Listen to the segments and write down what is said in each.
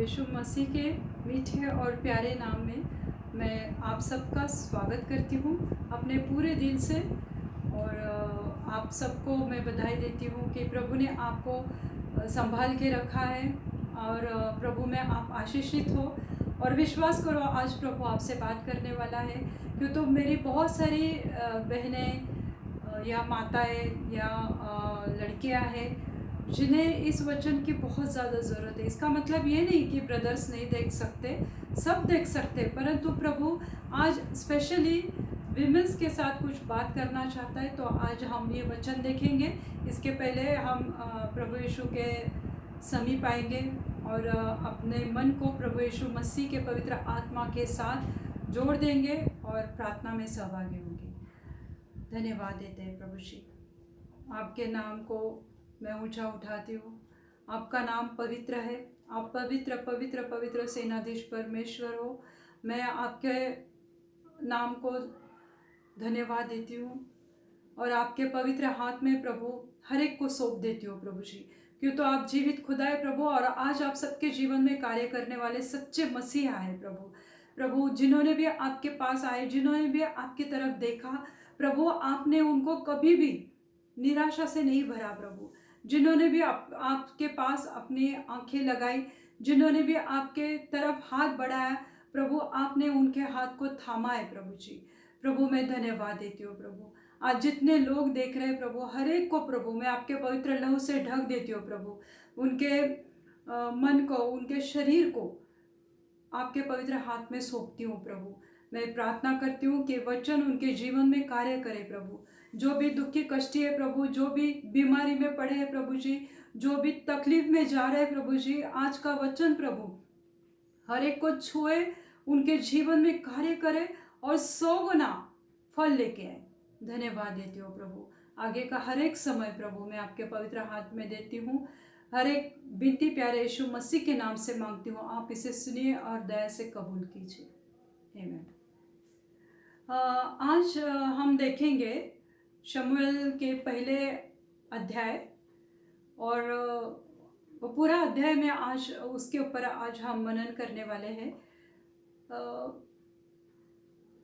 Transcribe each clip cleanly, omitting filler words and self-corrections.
यीशु मसीह के मीठे और प्यारे नाम में मैं आप सबका स्वागत करती हूँ अपने पूरे दिल से। और आप सबको मैं बधाई देती हूँ कि प्रभु ने आपको संभाल के रखा है और प्रभु में आप आशीषित हो। और विश्वास करो, आज प्रभु आपसे बात करने वाला है, क्यों तो मेरी बहुत सारी बहनें या माताएं या लड़कियां हैं जिन्हें इस वचन की बहुत ज़्यादा ज़रूरत है। इसका मतलब ये नहीं कि ब्रदर्स नहीं देख सकते, सब देख सकते, परंतु प्रभु आज स्पेशली विमेंस के साथ कुछ बात करना चाहता है। तो आज हम ये वचन देखेंगे। इसके पहले हम प्रभु यीशु के समीप आएंगे और अपने मन को प्रभु यीशु मसीह के पवित्र आत्मा के साथ जोड़ देंगे और प्रार्थना में सहभागी होंगे। धन्यवाद देते हैं प्रभु जी, आपके नाम को मैं ऊंचा उठाती हूँ। आपका नाम पवित्र है, आप पवित्र पवित्र पवित्र सेनाधीश परमेश्वर हो। मैं आपके नाम को धन्यवाद देती हूँ और आपके पवित्र हाथ में प्रभु हर एक को सौंप देती हूँ प्रभु जी, क्यों तो आप जीवित खुदा है प्रभु। और आज आप सबके जीवन में कार्य करने वाले सच्चे मसीहा है प्रभु, जिन्होंने भी आपके पास आए, जिन्होंने भी आपकी तरफ देखा प्रभु, आपने उनको कभी भी निराशा से नहीं भरा प्रभु। जिन्होंने भी आपके पास अपनी आंखें लगाई, जिन्होंने भी आपके तरफ हाथ बढ़ाया प्रभु, आपने उनके हाथ को थामा है प्रभु जी। प्रभु मैं धन्यवाद देती हूँ प्रभु। आज जितने लोग देख रहे हैं प्रभु, हर एक को प्रभु मैं आपके पवित्र लहू से ढक देती हूँ प्रभु। उनके मन को, उनके शरीर को आपके पवित्र हाथ में सौंपती हूँ प्रभु। मैं प्रार्थना करती हूँ कि वचन उनके जीवन में कार्य करे प्रभु। जो भी दुखी कष्टी है प्रभु, जो भी बीमारी में पड़े हैं प्रभु जी, जो भी तकलीफ में जा रहे हैं प्रभु जी, आज का वचन प्रभु हर एक को छुए, उनके जीवन में कार्य करे और 100 गुना फल लेके आए। धन्यवाद देती हूँ प्रभु। आगे का हर एक समय प्रभु मैं आपके पवित्र हाथ में देती हूँ। हर एक बिनती प्यारे यीशु मसीह के नाम से मांगती हूँ, आप इसे सुनिए और दया से कबूल कीजिए। आमीन। आज हम देखेंगे शमूएल के पहले अध्याय, और वो पूरा अध्याय में आज उसके ऊपर आज हम मनन करने वाले हैं।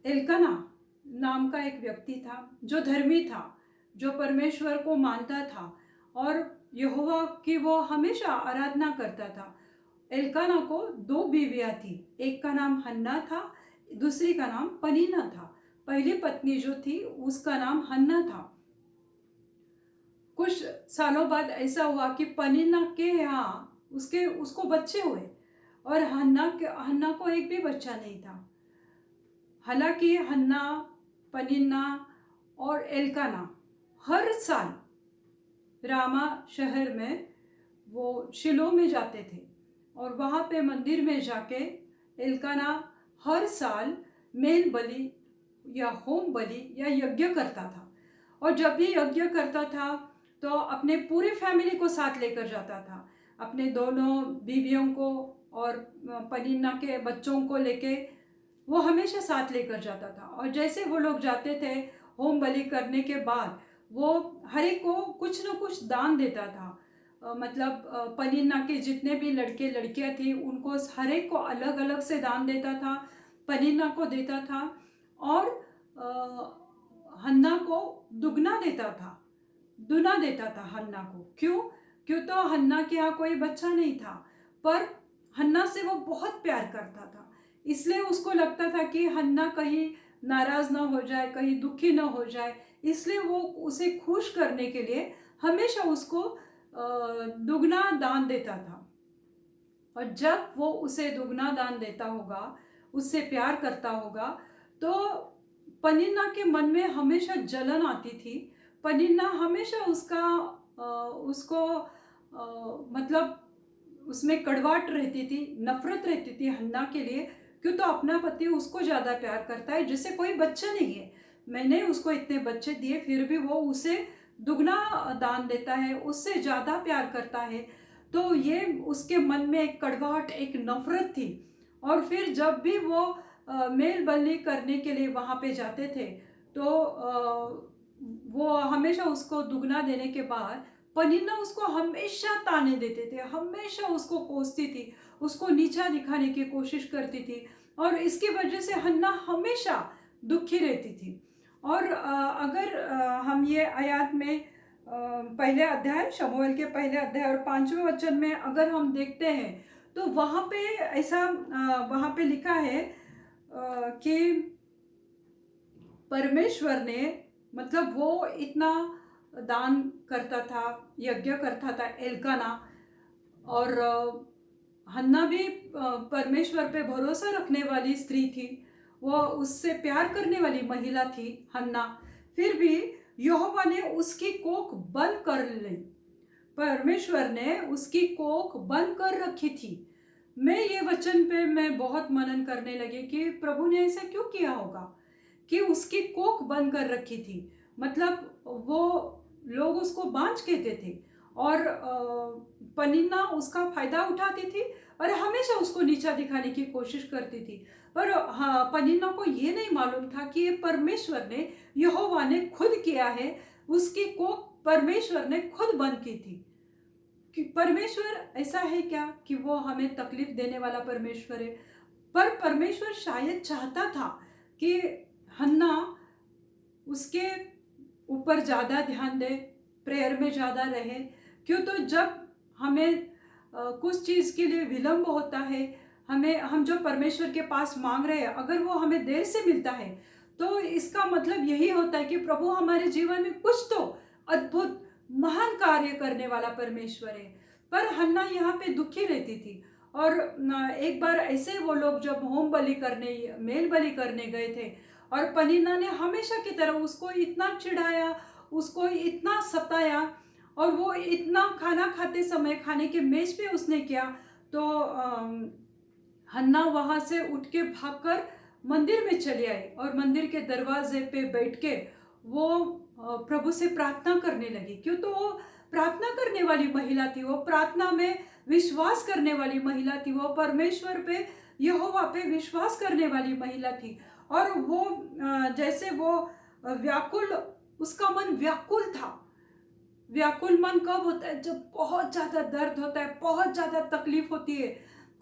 एल्काना नाम का एक व्यक्ति था जो धर्मी था, जो परमेश्वर को मानता था और यहोवा की वो हमेशा आराधना करता था। एल्काना को 2 बीवियां थी, एक का नाम हन्ना था, दूसरी का नाम पनीना था। पहली पत्नी जो थी उसका नाम हन्ना था। कुछ सालों बाद ऐसा हुआ कि पनीना के यहाँ उसको बच्चे हुए और हन्ना को एक भी बच्चा नहीं था। हालांकि हन्ना, पनीना और एल्काना हर साल रामा शहर में वो शिलो में जाते थे और वहाँ पे मंदिर में जाके एल्काना हर साल मेल बलि या होम बलि या यज्ञ करता था। और जब भी यज्ञ करता था तो अपने पूरी फैमिली को साथ लेकर जाता था, अपने दोनों बीवियों को और पनीना के बच्चों को लेके वो हमेशा साथ लेकर जाता था। और जैसे वो लोग जाते थे होम बलि करने के बाद वो हर एक को कुछ न कुछ दान देता था। मतलब पनीना के जितने भी लड़के लड़कियां थी उनको हर एक को अलग अलग से दान देता था। पनीना को देता था और हन्ना को दुगना देता था, दुना देता था हन्ना को। क्यों तो हन्ना के यहाँ कोई बच्चा नहीं था, पर हन्ना से वो बहुत प्यार करता था। इसलिए उसको लगता था कि हन्ना कहीं नाराज ना हो जाए, कहीं दुखी ना हो जाए, इसलिए वो उसे खुश करने के लिए हमेशा उसको दुगना दान देता था। और जब वो उसे दुगना दान देता होगा, उससे प्यार करता होगा, तो पनीना के मन में हमेशा जलन आती थी। पनीना हमेशा उसको मतलब उसमें कड़वाहट रहती थी, नफरत रहती थी हन्ना के लिए। क्यों तो अपना पति उसको ज़्यादा प्यार करता है, जिसे कोई बच्चा नहीं है। मैंने उसको इतने बच्चे दिए फिर भी वो उसे दुगना दान देता है, उससे ज़्यादा प्यार करता है। तो ये उसके मन में एक कड़वाहट, एक नफरत थी। और फिर जब भी वो मेल बलि करने के लिए वहाँ पे जाते थे तो वो हमेशा उसको दुगना देने के बाद पनिन्ना उसको हमेशा ताने देते थे, हमेशा उसको कोसती थी, उसको नीचा दिखाने की कोशिश करती थी, और इसकी वजह से हन्ना हमेशा दुखी रहती थी। और अगर हम ये आयत में पहले अध्याय, शमूएल के पहले अध्याय और 5वें वचन में अगर हम देखते हैं, तो वहाँ पे ऐसा वहाँ पे लिखा है कि परमेश्वर ने, मतलब वो इतना दान करता था, यज्ञ करता था एल्काना, और हन्ना भी परमेश्वर पे भरोसा रखने वाली स्त्री थी, वो उससे प्यार करने वाली महिला थी हन्ना। फिर भी यहोवा ने उसकी कोख बंद कर ली, परमेश्वर ने उसकी कोख बंद कर रखी थी। मैं ये वचन पे मैं बहुत मनन करने लगी कि प्रभु ने ऐसा क्यों किया होगा कि उसकी कोख बंद कर रखी थी। मतलब वो लोग उसको बांझ कहते थे, और पनिन्ना उसका फायदा उठाती थी और हमेशा उसको नीचा दिखाने की कोशिश करती थी। पर हाँ, पनिन्ना को ये नहीं मालूम था कि ये परमेश्वर ने, यहोवा ने खुद किया है, उसकी कोख परमेश्वर ने खुद बंद की थी। कि परमेश्वर ऐसा है क्या कि वो हमें तकलीफ देने वाला परमेश्वर है, पर परमेश्वर शायद चाहता था कि हन्ना उसके ऊपर ज़्यादा ध्यान दे, प्रेयर में ज़्यादा रहे। क्यों? तो जब हमें कुछ चीज़ के लिए विलंब होता है, हम जो परमेश्वर के पास मांग रहे हैं, अगर वो हमें देर से मिलता है, तो इसका मतलब यही होता है कि प्रभु हमारे जीवन में कुछ तो अद्भुत महान कार्य करने वाला परमेश्वर है। पर हन्ना यहाँ पे दुखी रहती थी। और एक बार ऐसे वो लोग जब होम बलि करने, मेल बलि करने गए थे, और पनिन्ना ने हमेशा की तरह उसको इतना चिढ़ाया, उसको इतना सताया, और वो इतना खाना खाते समय खाने के मेज पे उसने किया, तो हन्ना वहाँ से उठ के भागकर मंदिर में चली आई, और मंदिर के दरवाजे पे बैठ के वो प्रभु से प्रार्थना करने लगी। क्यों? तो वो प्रार्थना करने वाली महिला थी, वो प्रार्थना में विश्वास करने वाली महिला थी, वो परमेश्वर पे, यहोवा पे विश्वास करने वाली महिला थी। और वो जैसे वो व्याकुल, उसका मन व्याकुल था। व्याकुल मन कब होता है? जब बहुत ज़्यादा दर्द होता है, बहुत ज़्यादा तकलीफ होती है,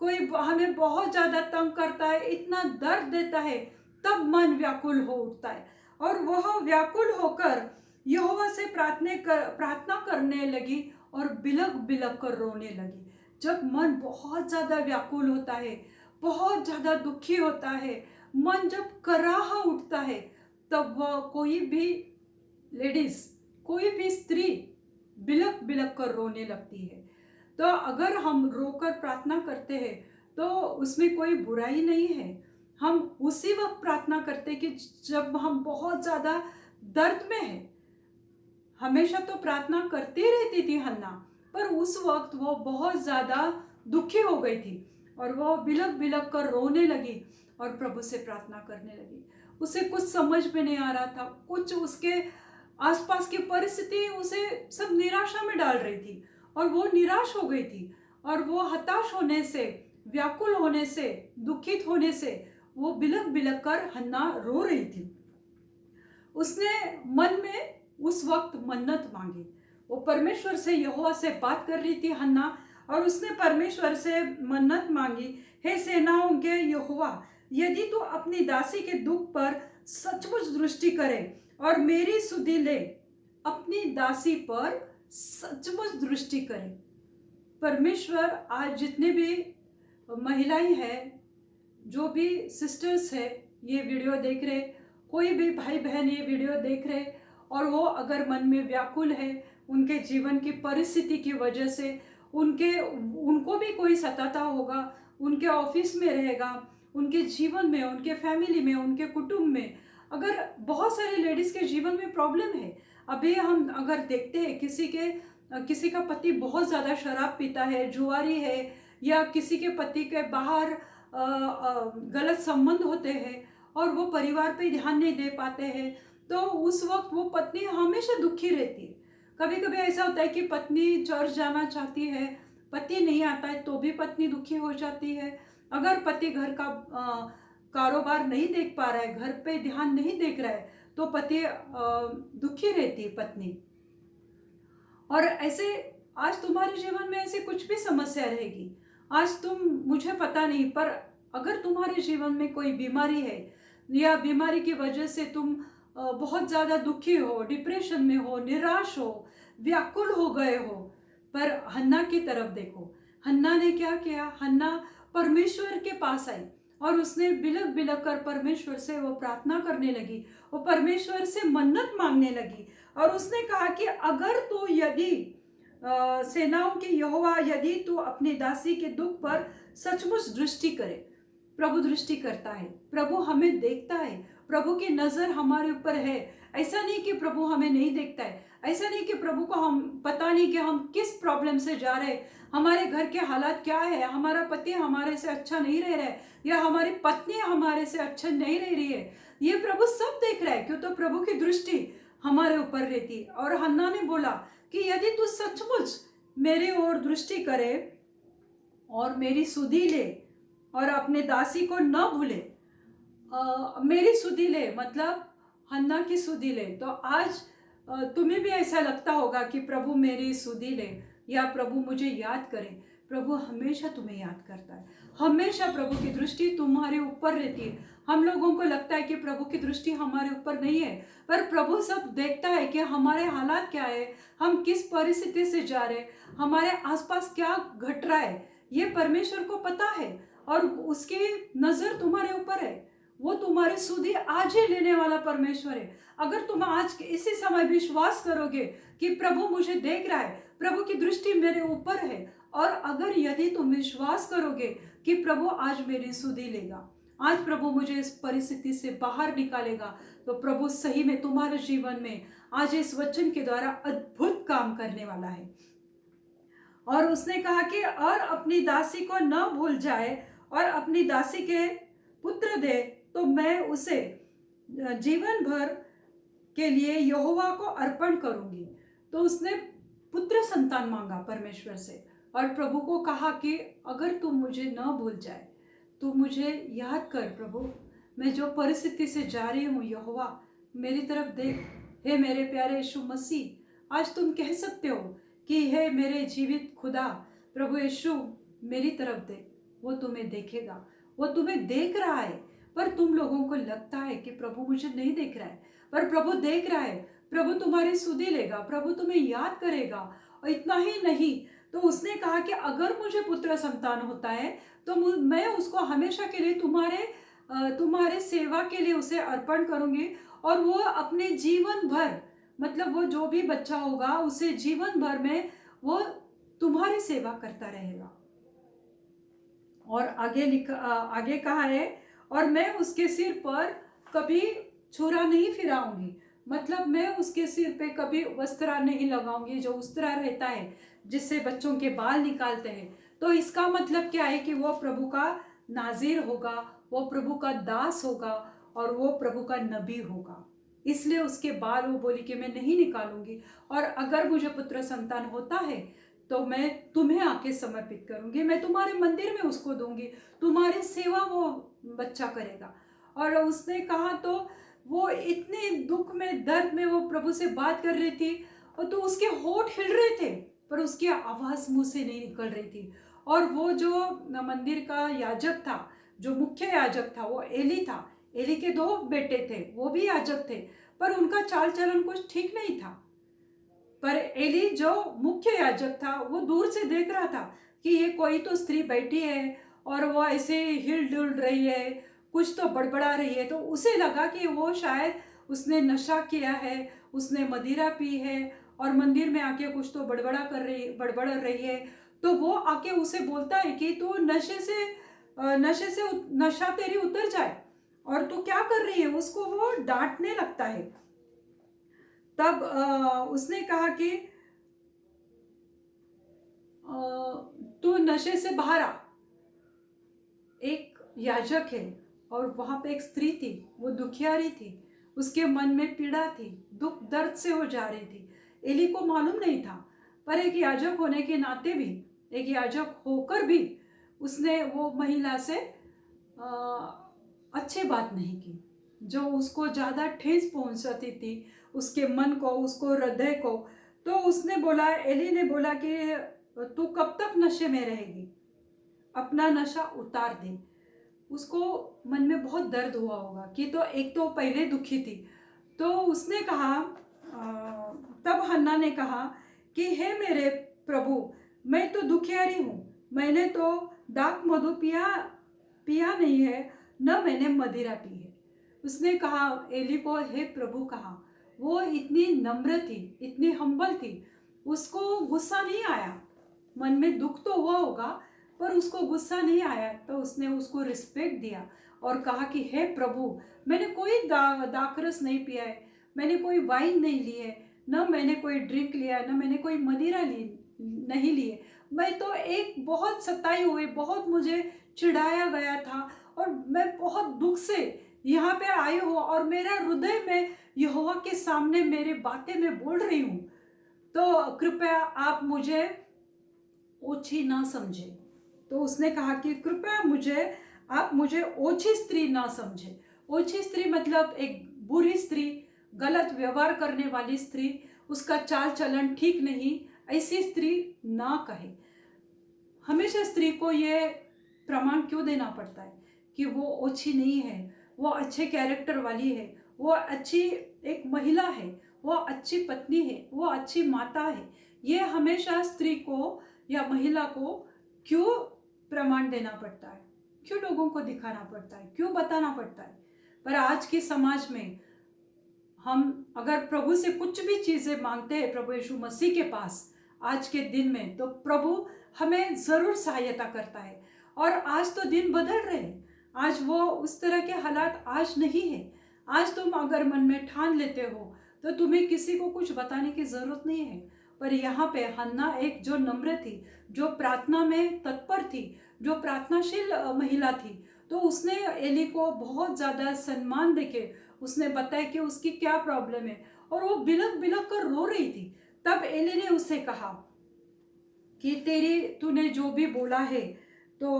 कोई हमें बहुत ज़्यादा तंग करता है, इतना दर्द देता है, तब मन व्याकुल हो उठता है। और वह व्याकुल होकर यहोवा से प्रार्थना करने लगी और बिलक बिलक कर रोने लगी। जब मन बहुत ज़्यादा व्याकुल होता है, बहुत ज़्यादा दुखी होता है, मन जब कराह उठता है, तब वह कोई भी लेडीज, कोई भी स्त्री बिलक बिलक कर रोने लगती है। तो अगर हम रोकर प्रार्थना करते हैं, तो उसमें कोई बुराई नहीं है। हम उसी वक्त प्रार्थना करते कि जब हम बहुत ज़्यादा दर्द में हैं। हमेशा तो प्रार्थना करती रहती थी हन्ना, पर उस वक्त वो बहुत ज़्यादा दुखी हो गई थी, और वो बिलक बिलक कर रोने लगी और प्रभु से प्रार्थना करने लगी। उसे कुछ समझ में नहीं आ रहा था, कुछ उसके आसपास की परिस्थिति उसे सब निराशा में डाल रही थी, और वो निराश हो गई थी, और वो हताश होने से, व्याकुल होने से, दुखित होने से वो बिलक बिलक कर हन्ना रो रही थी। उसने मन में उस वक्त मन्नत मांगी। वो परमेश्वर से, यहोवा से बात कर रही थी हन्ना, और उसने परमेश्वर से मन्नत मांगी, हे सेनाओं के यहोवा, यदि तू अपनी दासी के दुख पर सचमुच दृष्टि करे और मेरी सुधि ले, अपनी दासी पर सचमुच दृष्टि करे। परमेश्वर आज जितने भी महिलाएं हैं, जो भी सिस्टर्स है, ये वीडियो देख रहे, कोई भी भाई बहन ये वीडियो देख रहे, और वो अगर मन में व्याकुल है, उनके जीवन की परिस्थिति की वजह से, उनको भी कोई सताता होगा, उनके ऑफिस में रहेगा, उनके जीवन में, उनके फैमिली में, उनके कुटुंब में, अगर बहुत सारे लेडीज़ के जीवन में प्रॉब्लम है। अभी हम अगर देखते हैं किसी का पति बहुत ज़्यादा शराब पीता है, जुआरी है, या किसी के पति के बाहर गलत संबंध होते हैं, और वो परिवार पे ध्यान नहीं दे पाते हैं, तो उस वक्त वो पत्नी हमेशा दुखी रहती है। कभी कभी ऐसा होता है कि पत्नी चर्च जाना चाहती है, पति नहीं आता है, तो भी पत्नी दुखी हो जाती है। अगर पति घर का कारोबार नहीं देख पा रहा है, घर पे ध्यान नहीं देख रहा है, तो पति दुखी रहती है पत्नी। और ऐसे आज तुम्हारे जीवन में ऐसी कुछ भी समस्या रहेगी, आज मुझे पता नहीं, पर अगर तुम्हारे जीवन में कोई बीमारी है या बीमारी की वजह से तुम बहुत ज़्यादा दुखी हो, डिप्रेशन में हो, निराश हो, व्याकुल हो गए हो, पर हन्ना की तरफ देखो। हन्ना ने क्या किया? हन्ना परमेश्वर के पास आई और उसने बिलक बिलक कर परमेश्वर से वो प्रार्थना करने लगी, वो परमेश्वर से मन्नत मांगने लगी और उसने कहा कि अगर तो यदि सेनाओं के यहोवा यदि तू अपनी दासी के दुख पर सचमुच दृष्टि करे। प्रभु दृष्टि करता है, प्रभु हमें देखता है, प्रभु की नजर हमारे ऊपर है। ऐसा नहीं कि प्रभु हमें नहीं देखता है, ऐसा नहीं कि प्रभु को हम पता नहीं कि हम किस प्रॉब्लम से जा रहे हैं, हमारे घर के हालात क्या है, हमारा पति हमारे से अच्छा नहीं रह रहा है या हमारी पत्नी हमारे से अच्छा नहीं रह रही है, ये प्रभु सब देख रहा है। क्यों? तो प्रभु की दृष्टि हमारे ऊपर रहती। और हन्ना ने बोला कि यदि तू सचमुच मेरे ओर दृष्टि करे और मेरी सुधि ले और अपने दासी को न भूले, मेरी सुधि ले मतलब हन्ना की सुधि ले। तो आज तुम्हें भी ऐसा लगता होगा कि प्रभु मेरी सुधि ले या प्रभु मुझे याद करे। प्रभु हमेशा तुम्हें याद करता है, हमेशा प्रभु की दृष्टि तुम्हारे ऊपर रहती है। हम लोगों को लगता है कि प्रभु की दृष्टि हमारे ऊपर नहीं है, पर प्रभु सब देखता है कि हमारे हालात क्या है, हम किस परिस्थिति से जा रहे, हमारे आसपास क्या घट रहा है, ये परमेश्वर को पता है और उसकी नजर तुम्हारे ऊपर है। वो तुम्हारी सुधि आज ही लेने वाला परमेश्वर है। अगर तुम आज इसी समय विश्वास करोगे कि प्रभु मुझे देख रहा है, प्रभु की दृष्टि मेरे ऊपर है, और अगर यदि तुम विश्वास करोगे कि प्रभु आज मेरी सुधि लेगा, आज प्रभु मुझे इस परिस्थिति से बाहर निकालेगा, तो प्रभु सही में तुम्हारे जीवन में आज इस वचन के द्वारा अद्भुत काम करने वाला है। और उसने कहा कि और अपनी दासी को न भूल जाए और अपनी दासी के पुत्र दे, तो मैं उसे जीवन भर के लिए यहोवा को अर्पण करूंगी। तो उसने पुत्र संतान मांगा परमेश्वर से और प्रभु को कहा कि अगर तुम मुझे न भूल जाए, तू मुझे याद कर प्रभु, मैं जो परिस्थिति से जा रही हूँ, यहोवा मेरी तरफ देख। हे मेरे प्यारे यीशु मसीह, आज तुम कह सकते हो कि हे मेरे जीवित खुदा प्रभु यीशु मेरी तरफ देख। वो तुम्हें देखेगा, वो तुम्हें देख रहा है। पर तुम लोगों को लगता है कि प्रभु मुझे नहीं देख रहा है, पर प्रभु देख रहा है। प्रभु तुम्हारी सुधि लेगा, प्रभु तुम्हें याद करेगा। और इतना ही नहीं, तो उसने कहा कि अगर मुझे पुत्र संतान होता है तो मैं उसको हमेशा के लिए तुम्हारे सेवा के लिए उसे अर्पण करूंगी, और वो अपने जीवन भर, मतलब वो जो भी बच्चा होगा उसे जीवन भर में वो तुम्हारी सेवा करता रहेगा। और आगे कहा है, और मैं उसके सिर पर कभी छुरा नहीं फिराऊंगी, मतलब मैं उसके सिर पे कभी वस्त्रा नहीं लगाऊंगी, जो उस्तरा रहता है जिससे बच्चों के बाल निकालते हैं। तो इसका मतलब क्या है कि वो प्रभु का नाजिर होगा, वो प्रभु का दास होगा और वो प्रभु का नबी होगा। इसलिए उसके बाल वो बोली कि मैं नहीं निकालूंगी, और अगर मुझे पुत्र संतान होता है तो मैं तुम्हें आके समर्पित करूंगी, मैं तुम्हारे मंदिर में उसको दूंगी, तुम्हारी सेवा वो बच्चा करेगा। और उसने कहा, तो वो इतने दुख में, दर्द में वो प्रभु से बात कर रही थी, और तो उसके होठ हिल रहे थे पर उसकी आवाज मुंह से नहीं निकल रही थी। और वो जो मंदिर का याजक था, जो मुख्य याजक था, वो एली था। एली के 2 बेटे थे, वो भी याजक थे, पर उनका चाल चलन कुछ ठीक नहीं था। पर एली जो मुख्य याजक था वो दूर से देख रहा था कि ये कोई तो स्त्री बैठी है और वो ऐसे हिल डुल रही है, कुछ तो बड़बड़ा रही है। तो उसे लगा कि वो शायद उसने नशा किया है, उसने मदिरा पी है और मंदिर में आके कुछ तो बड़बड़ रही है। तो वो आके उसे बोलता है कि तू नशा तेरी उतर जाए, और तू क्या कर रही है, उसको वो डांटने लगता है। तब उसने कहा कि तू नशे से बाहर आ। एक याजक है और वहां पे एक स्त्री थी, वो दुखियारी थी, उसके मन में पीड़ा थी, दुख दर्द से हो जा रही थी। एली को मालूम नहीं था, पर एक याजक होने के नाते भी, एक याजक होकर भी उसने वो महिला से अच्छी बात नहीं की, जो उसको ज़्यादा ठेस पहुंचाती थी उसके मन को, उसको हृदय को। तो उसने बोला, एली ने बोला कि तू कब तक नशे में रहेगी, अपना नशा उतार दे। उसको मन में बहुत दर्द हुआ होगा कि तो एक तो पहले दुखी थी। तो उसने कहा, तब हन्ना ने कहा कि हे मेरे प्रभु, मैं तो दुखियारी हूँ, मैंने तो दाख मधु पिया पिया नहीं है, न मैंने मदिरा पी है। उसने कहा एली को, हे प्रभु कहा। वो इतनी नम्र थी, इतनी हम्बल थी, उसको गुस्सा नहीं आया। मन में दुख तो हुआ होगा पर उसको गुस्सा नहीं आया। तो उसने उसको रिस्पेक्ट दिया और कहा कि हे प्रभु, मैंने कोई दाखरस नहीं पिया है, मैंने कोई वाइन नहीं ली है, न मैंने कोई ड्रिंक लिया, न मैंने कोई मदिरा नहीं ली है। मैं तो एक बहुत सताई हुई, बहुत मुझे चिढ़ाया गया था और मैं बहुत दुख से यहाँ पे आई हूँ और मेरा हृदय में यहोवा के सामने मेरी बातें मैं बोल रही हूँ। तो कृपया आप मुझे ओछी ना समझे। तो उसने कहा कि कृपया आप मुझे ओछी स्त्री ना समझे। ओछी स्त्री मतलब एक बुरी स्त्री, गलत व्यवहार करने वाली स्त्री, उसका चाल चलन ठीक नहीं, ऐसी स्त्री ना कहे। हमेशा स्त्री को ये प्रमाण क्यों देना पड़ता है कि वो ओछी नहीं है, वो अच्छे कैरेक्टर वाली है, वो अच्छी एक महिला है, वो अच्छी पत्नी है, वो अच्छी माता है। ये हमेशा स्त्री को या महिला को क्यों प्रमाण देना पड़ता है, क्यों लोगों को दिखाना पड़ता है, क्यों बताना पड़ता है। पर आज के समाज में हम अगर प्रभु से कुछ भी चीज़ें मांगते हैं प्रभु यीशु मसीह के पास आज के दिन में, तो प्रभु हमें ज़रूर सहायता करता है। और आज तो दिन बदल रहे हैं, आज वो उस तरह के हालात आज नहीं है। आज तुम अगर मन में ठान लेते हो तो तुम्हें किसी को कुछ बताने की ज़रूरत नहीं है। पर यहाँ पे हन्ना एक जो नम्र थी, जो प्रार्थना में तत्पर थी, जो प्रार्थनाशील महिला थी, तो उसने एली को बहुत ज़्यादा सम्मान देके उसने बताया कि उसकी क्या प्रॉब्लम है और वो बिलक बिलक कर रो रही थी। तब एली ने उससे कहा कि तूने जो भी बोला है तो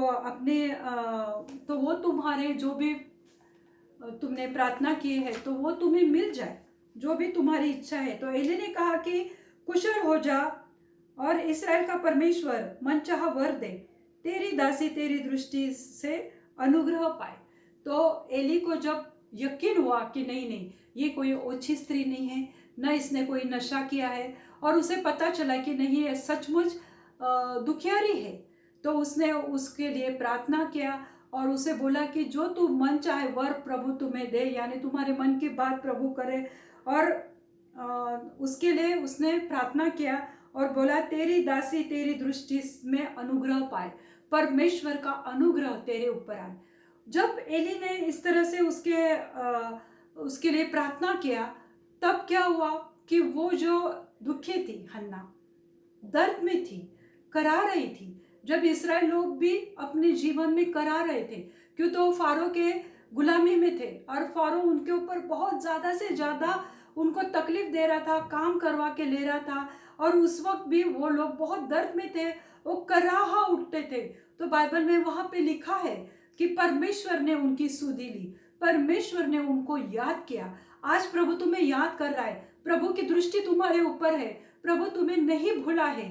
तो वो तुम्हारे जो भी तुमने प्रार्थना की है तो वो तुम्हें मिल जाए, जो भी तुम्हारी इच्छा है। तो एली ने कहा कि कुशल हो जा और इस्राएल का परमेश्वर मनचाहा वर दे, तेरी दासी तेरी दृष्टि से अनुग्रह पाए। तो एली को जब यकीन हुआ कि नहीं नहीं, ये कोई ओछी स्त्री नहीं है, न इसने कोई नशा किया है, और उसे पता चला कि नहीं ये सचमुच दुखियारी है, तो उसने उसके लिए प्रार्थना किया और उसे बोला कि जो तू मन चाहे वर प्रभु तुम्हें दे, यानी तुम्हारे मन की बात प्रभु करे। और उसके लिए उसने प्रार्थना किया और बोला तेरी दासी तेरी दृष्टि में अनुग्रह पाए, परमेश्वर का अनुग्रह तेरे ऊपर आए। जब एली ने इस तरह से उसके लिए प्रार्थना किया, तब क्या हुआ कि वो जो दुखी थी हन्ना, दर्द में थी, करा रही थी, जब इस्राएल लोग भी अपने जीवन में करा रहे थे, क्यों तो फारो के गुलामी में थे और फारो उनके ऊपर बहुत ज़्यादा से ज़्यादा उनको तकलीफ दे रहा था, काम करवा के ले रहा था, और उस वक्त भी वो लोग बहुत दर्द में थे, वो कराहा उठते थे। तो बाइबल में वहाँ पे लिखा है कि परमेश्वर ने उनकी सुधि ली, परमेश्वर ने उनको याद किया। आज प्रभु तुम्हें याद कर रहा है, प्रभु की दृष्टि तुम्हारे ऊपर है, प्रभु तुम्हें नहीं भूला है।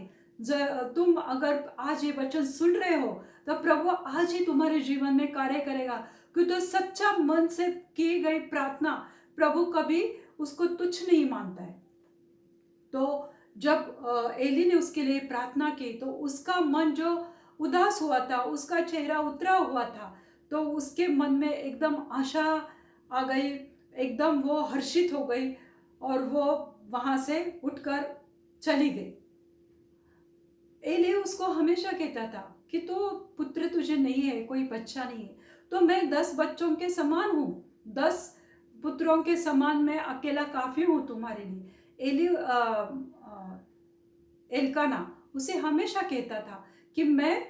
तुम अगर आज ये वचन सुन रहे हो तो प्रभु आज ही तुम्हारे जीवन में कार्य करेगा, क्योंकि तो सच्चा मन से की गई प्रार्थना प्रभु कभी उसको तुच्छ नहीं मानता है। तो जब एली ने उसके लिए प्रार्थना की तो उसका मन जो उदास हुआ था, उसका चेहरा उतरा हुआ था, तो उसके मन में एकदम आशा आ गई, एकदम वो हर्षित हो गई और वो वहाँ से उठकर चली गई। एली उसको हमेशा कहता था कि तो पुत्र तुझे नहीं है, कोई बच्चा नहीं है, तो मैं 10 बच्चों के समान हूँ, 10 पुत्रों के समान मैं अकेला काफ़ी हूँ तुम्हारे लिए। एल्काना उसे हमेशा कहता था कि मैं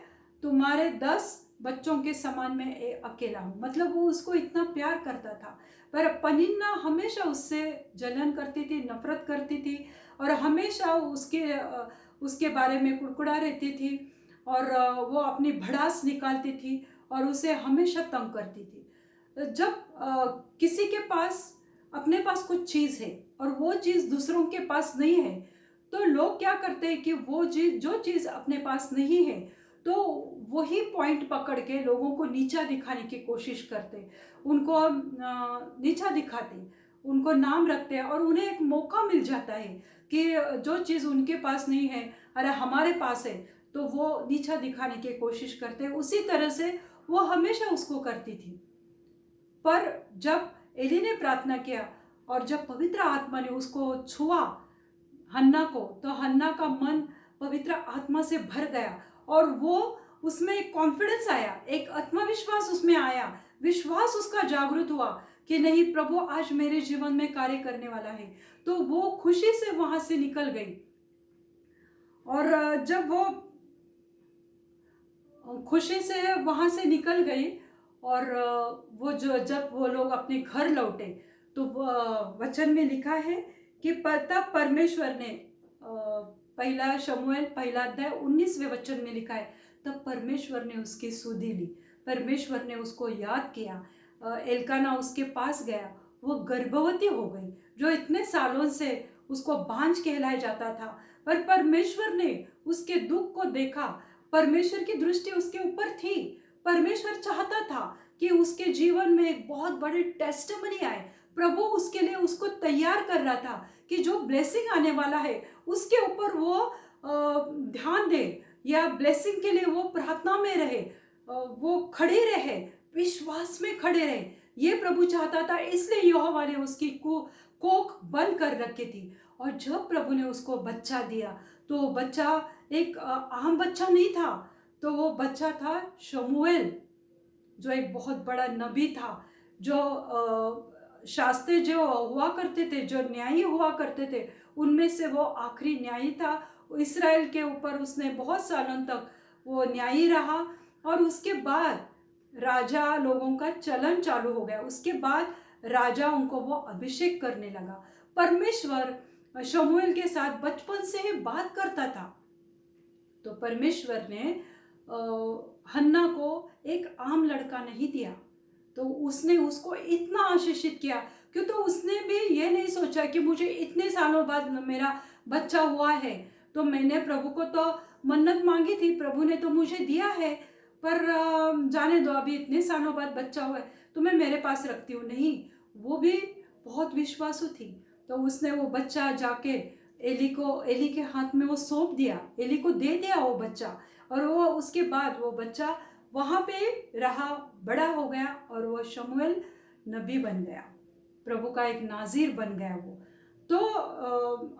तुम्हारे 10 बच्चों के समान में अकेला हूँ, मतलब वो उसको इतना प्यार करता था। पर पनिन्ना हमेशा उससे जलन करती थी, नफरत करती थी और हमेशा उसके बारे में कुड़कुड़ा रहती थी और वो अपनी भड़ास निकालती थी और उसे हमेशा तंग करती थी। जब किसी के पास अपने पास कुछ चीज़ है और वो चीज़ दूसरों के पास नहीं है, तो लोग क्या करते हैं कि वो चीज़, जो चीज़ अपने पास नहीं है, तो वही पॉइंट पकड़ के लोगों को नीचा दिखाने की कोशिश करते, उनको नीचा दिखाते, उनको नाम रखते हैं, और उन्हें एक मौका मिल जाता है कि जो चीज़ उनके पास नहीं है, अरे हमारे पास है, तो वो नीचा दिखाने की कोशिश करते हैं। उसी तरह से वो हमेशा उसको करती थी। पर जब एली ने प्रार्थना किया और जब पवित्र आत्मा ने उसको छुआ, हन्ना को, तो हन्ना का मन पवित्र आत्मा से भर गया, और वो उसमें एक कॉन्फिडेंस आया, एक आत्मविश्वास उसमें आया, विश्वास उसका जागृत हुआ कि नहीं, प्रभु आज मेरे जीवन में कार्य करने वाला है। तो वो खुशी से वहां से निकल गई। और जब वो खुशी से वहां से निकल गई, और वो जो जब वो लोग अपने घर लौटे, तो वचन में लिखा है कि तब परमेश्वर ने, पहला शमूएल पहला अध्याय 19वें वचन में लिखा है, तब परमेश्वर ने उसकी सुधि ली, परमेश्वर ने उसको याद किया। एल्काना उसके पास गया, वो गर्भवती हो गई, जो इतने सालों से उसको बांझ कहलाया जाता था, पर परमेश्वर ने उसके दुख को देखा। परमेश्वर की दृष्टि उसके ऊपर थी। परमेश्वर चाहता था कि उसके जीवन में एक बहुत बड़ी टेस्टिमनी आए। प्रभु उसके लिए उसको तैयार कर रहा था कि जो ब्लेसिंग आने वाला है उसके ऊपर वो ध्यान दे, या ब्लेसिंग के लिए वो प्रार्थना में रहे, वो खड़े रहे, विश्वास में खड़े रहे। ये प्रभु चाहता था, इसलिए यहोवा ने उसकी कोख बंद कर रखी थी। और जब प्रभु ने उसको बच्चा दिया, तो बच्चा एक आम बच्चा नहीं था, तो वो बच्चा था शमूएल, जो एक बहुत बड़ा नबी था, जो शास्त्री जो हुआ करते थे, जो न्यायी हुआ करते थे, उनमें से वो आखिरी न्यायी था। इस्राएल के ऊपर उसने बहुत सालों तक वो न्यायी रहा, और उसके बाद राजा लोगों का चलन चालू हो गया। उसके बाद राजा उनको वो अभिषेक करने लगा। परमेश्वर शमूएल के साथ बचपन से ही बात करता था। तो परमेश्वर ने हन्ना को एक आम लड़का नहीं दिया, तो उसने उसको इतना आशीषित किया, क्यों तो उसने भी ये नहीं सोचा कि मुझे इतने सालों बाद मेरा बच्चा हुआ है, तो मैंने प्रभु को तो मन्नत मांगी थी, प्रभु ने तो मुझे दिया है, पर जाने दो, अभी इतने सालों बाद बच्चा हुआ है तो मैं मेरे पास रखती हूँ। नहीं, वो भी बहुत विश्वासु थी। तो उसने वो बच्चा जाके एली के हाथ में वो सौंप दिया, एली को दे दिया वो बच्चा, और वो उसके बाद वो बच्चा वहाँ पे रहा, बड़ा हो गया, और वो शमूएल नबी बन गया, प्रभु का एक नाज़ीर बन गया वो। तो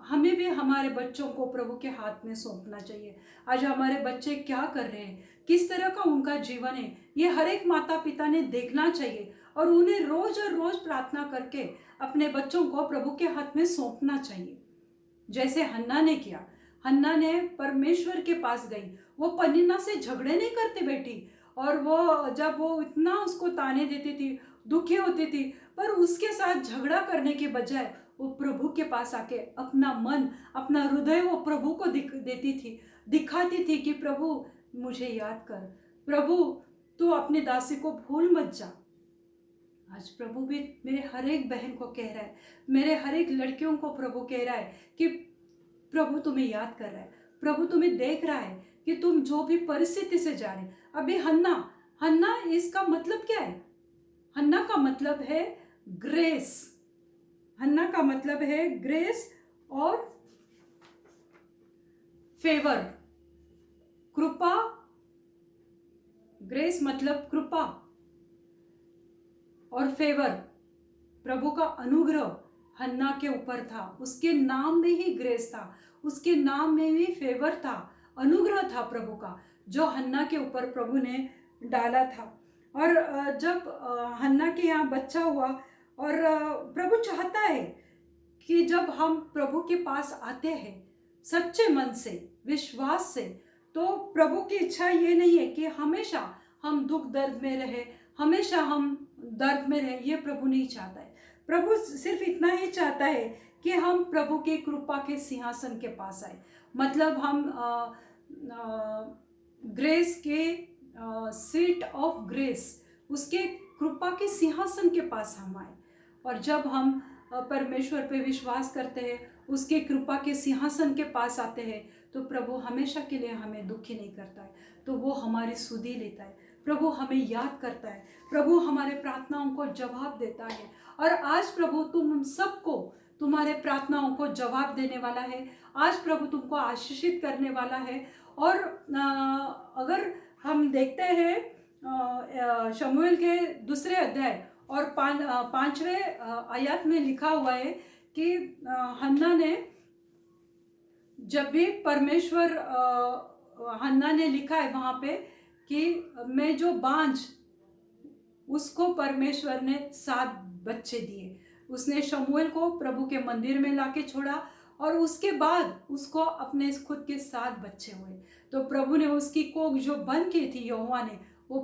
हमें भी हमारे बच्चों को प्रभु के हाथ में सौंपना चाहिए। आज हमारे बच्चे क्या कर रहे हैं, किस तरह का उनका जीवन है, ये हर एक माता पिता ने देखना चाहिए, और उन्हें रोज और रोज प्रार्थना करके अपने बच्चों को प्रभु के हाथ में सौंपना चाहिए। जैसे हन्ना ने किया, हन्ना ने परमेश्वर के पास गई, वो पनिन्ना से झगड़े नहीं करते बैठी, और वो जब वो इतना उसको ताने देती थी, दुखी होती थी, पर उसके साथ झगड़ा करने के बजाय वो प्रभु के पास आके अपना मन, अपना हृदय वो प्रभु को देती थी, दिखाती थी कि प्रभु मुझे याद कर, प्रभु तू अपनी दासी को भूल मत जा। आज प्रभु भी मेरे हर एक बहन को कह रहा है, मेरे हर एक लड़कियों को प्रभु कह रहा है कि प्रभु तुम्हें याद कर रहा है, प्रभु तुम्हें देख रहा है कि तुम जो भी परिस्थिति से जा रहे। अभी हन्ना इसका मतलब क्या है? हन्ना का मतलब है ग्रेस। हन्ना का मतलब है ग्रेस और फेवर, कृपा। ग्रेस मतलब कृपा, और फेवर प्रभु का अनुग्रह हन्ना के ऊपर था। उसके नाम में ही ग्रेस था, उसके नाम में भी फेवर था, अनुग्रह था प्रभु का, जो हन्ना के ऊपर प्रभु ने डाला था। और जब हन्ना के यहाँ बच्चा हुआ, और प्रभु चाहता है कि जब हम प्रभु के पास आते हैं सच्चे मन से, विश्वास से, तो प्रभु की इच्छा ये नहीं है कि हमेशा हम दुख दर्द में रहे, हमेशा हम दर्द में रहे, ये प्रभु नहीं चाहता है। प्रभु सिर्फ इतना ही चाहता है कि हम प्रभु के कृपा के सिंहासन के पास आए, मतलब हम ग्रेस के सीट ऑफ ग्रेस, उसके कृपा के सिंहासन के पास हम आए। और जब हम परमेश्वर पे विश्वास करते हैं, उसके कृपा के सिंहासन के पास आते हैं, तो प्रभु हमेशा के लिए हमें दुखी नहीं करता है, तो वो हमारी सुधि लेता है। प्रभु हमें याद करता है, प्रभु हमारे प्रार्थनाओं को जवाब देता है। और आज प्रभु तुम सबको तुम्हारे प्रार्थनाओं को जवाब देने वाला है। आज प्रभु तुमको आशीषित करने वाला है। और अगर हम देखते हैं शमूएल के दूसरे अध्याय और 5वें आयत में लिखा हुआ है कि हन्ना ने जब भी परमेश्वर हन्ना ने लिखा है वहाँ पे कि मैं जो बांझ, उसको परमेश्वर ने 7 बच्चे दिए। उसने शमूएल को प्रभु के मंदिर में लाके छोड़ा और उसके बाद उसको अपने खुद के 7 बच्चे हुए। तो प्रभु ने उसकी कोख जो बंद की थी यहोवा ने, वो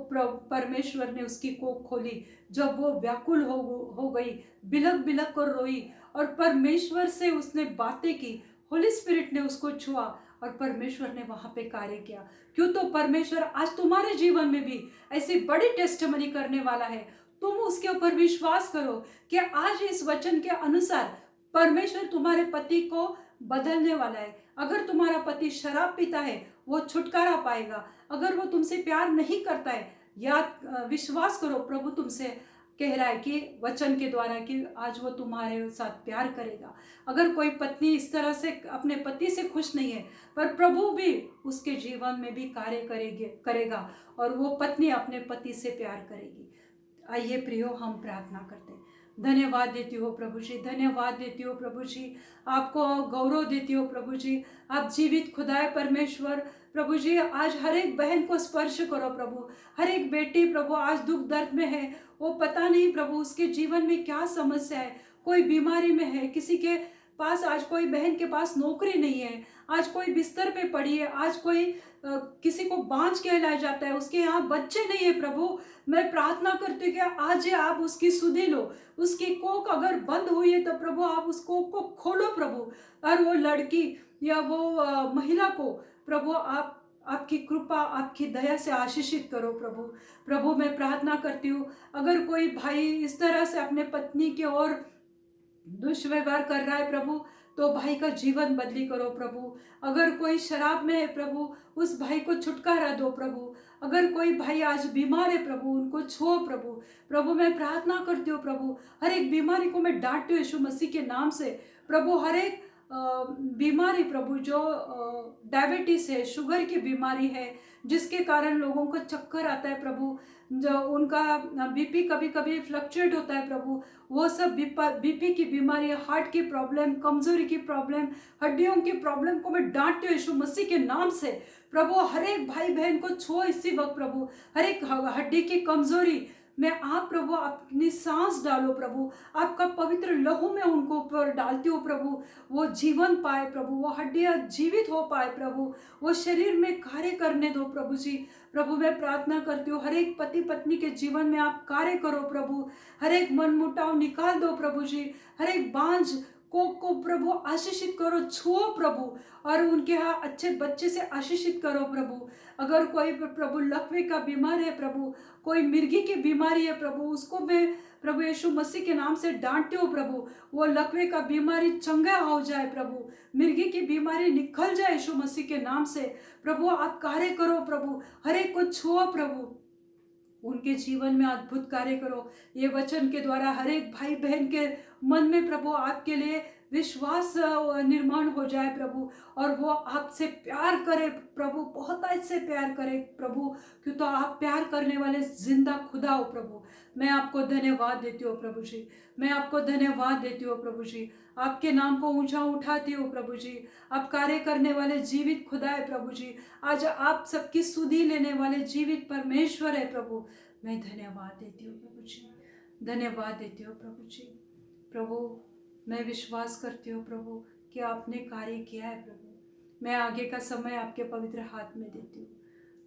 परमेश्वर ने उसकी कोख खोली। जब वो व्याकुल हो गई, बिलक बिलक कर रोई और परमेश्वर से उसने बातें की, होली स्पिरिट ने उसको छुआ और परमेश्वर ने वहाँ पे कार्य किया। क्यों? तो परमेश्वर आज तुम्हारे जीवन में भी ऐसी बड़ी टेस्टमनी करने वाला है। तुम उसके ऊपर विश्वास करो कि आज इस वचन के अनुसार परमेश्वर तुम्हारे पति को बदलने वाला है। अगर तुम्हारा पति शराब पीता है, वो छुटकारा पाएगा। अगर वो तुमसे प्यार नहीं करता है, या विश्वास करो, प्रभु तुमसे कह रहा है कि वचन के द्वारा कि आज वो तुम्हारे साथ प्यार करेगा। अगर कोई पत्नी इस तरह से अपने पति से खुश नहीं है, पर प्रभु भी उसके जीवन में भी कार्य करेगा और वो पत्नी अपने पति से प्यार करेगी। आइए प्रियो, हम प्रार्थना करते हैं। धन्यवाद देती हो प्रभु जी, धन्यवाद देती हो प्रभु जी, आपको गौरव देती हो प्रभु जी। आप जीवित खुदाए परमेश्वर, प्रभु जी आज हर एक बहन को स्पर्श करो प्रभु। हर एक बेटी प्रभु आज दुख दर्द में है, वो पता नहीं प्रभु उसके जीवन में क्या समस्या है। कोई बीमारी में है, किसी के पास आज कोई बहन के पास नौकरी नहीं है, आज कोई बिस्तर पे पड़ी है, आज कोई किसी को बांझ कहलाया जाता है, उसके यहाँ बच्चे नहीं है प्रभु। मैं प्रार्थना करती हूँ कि आज आप उसकी सुधि लो। उसकी कोख अगर बंद हुई है तो प्रभु आप उस कोख को खोलो प्रभु। और वो लड़की या वो महिला को प्रभु आप आपकी कृपा, आपकी दया से आशीषित करो प्रभु। प्रभु मैं प्रार्थना करती हूँ, अगर कोई भाई इस तरह से अपने पत्नी की ओर दुष्व्यवहार कर रहा है प्रभु, तो भाई का जीवन बदली करो प्रभु। अगर कोई शराब में है प्रभु, उस भाई को छुटकारा दो प्रभु। अगर कोई भाई आज बीमार है प्रभु, उनको छुओ प्रभु। प्रभु मैं प्रार्थना करती हूँ प्रभु, हर एक बीमारी को मैं डांटती हूँ यीशु मसीह के नाम से प्रभु। हर एक बीमारी प्रभु, जो डायबिटीज है, शुगर की बीमारी है, जिसके कारण लोगों को चक्कर आता है प्रभु, जो उनका बीपी कभी कभी फ्लक्चुएट होता है प्रभु, वो सब बीपी की बीमारी, हार्ट की प्रॉब्लम, कमजोरी की प्रॉब्लम, हड्डियों की प्रॉब्लम को मैं डांटती हूँ यीशु मसीह के नाम से प्रभु। हर एक भाई बहन को छुओ इसी वक्त प्रभु। हर एक हड्डी की कमजोरी में आप प्रभु अपनी सांस डालो प्रभु, आपका पवित्र लहू में उनको ऊपर डालती हो प्रभु। वो जीवन पाए प्रभु, वो हड्डियां जीवित हो पाए प्रभु, वो शरीर में कार्य करने दो प्रभु जी। प्रभु मैं प्रार्थना करती हूँ, हर एक पति पत्नी के जीवन में आप कार्य करो प्रभु। हर एक मन मुटाव निकाल दो प्रभु जी। हर एक बांझ को प्रभु आशीषित करो, छुओ प्रभु, और उनके यहाँ अच्छे बच्चे से आशीषित करो प्रभु। अगर कोई प्रभु लकवे का बीमार है प्रभु, कोई मिर्गी की बीमारी है प्रभु, उसको मैं प्रभु यीशु मसीह के नाम से डांटती हूँ प्रभु। वो लकवे का बीमारी चंगा हो जाए प्रभु, मिर्गी की बीमारी निकल जाए यीशु मसीह के नाम से प्रभु। आप कार्य करो प्रभु, हर एक को छुओ प्रभु, उनके जीवन में अद्भुत कार्य करो। ये वचन के द्वारा हर एक भाई बहन के मन में प्रभु आपके लिए विश्वास निर्माण हो जाए प्रभु, और वो आपसे प्यार करे प्रभु, बहुत अच्छे प्यार करे प्रभु, क्यों तो आप प्यार करने वाले जिंदा खुदा हो प्रभु। मैं आपको धन्यवाद देती हूँ प्रभु जी, मैं आपको धन्यवाद देती हूँ प्रभु जी। आपके नाम को ऊंचा उठाती हूँ प्रभु जी। आप कार्य करने वाले जीवित खुदा है प्रभु जी। आज आप सबकी सुधि लेने वाले जीवित परमेश्वर है प्रभु। मैं धन्यवाद देती हूँ प्रभु जी, धन्यवाद देती हूँ प्रभु जी। प्रभु मैं विश्वास करती हूँ प्रभु कि आपने कार्य किया है प्रभु। मैं आगे का समय आपके पवित्र हाथ में देती हूँ।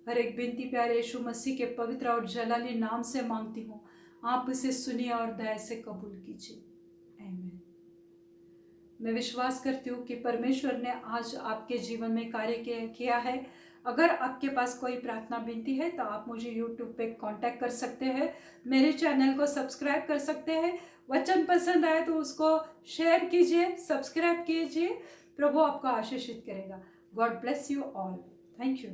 हर एक विनती प्यारे यीशु मसीह के पवित्र और जलाली नाम से मांगती हूँ, आप इसे सुनिए और दया से कबूल कीजिए, आमीन। मैं विश्वास करती हूँ कि परमेश्वर ने आज आपके जीवन में कार्य किया है। अगर आपके पास कोई प्रार्थना विनती है तो आप मुझे यूट्यूब पे कांटेक्ट कर सकते हैं, मेरे चैनल को सब्सक्राइब कर सकते हैं। वचन पसंद आए तो उसको शेयर कीजिए, सब्सक्राइब कीजिए। प्रभु आपको आशीषित करेगा। God bless you all. Thank you.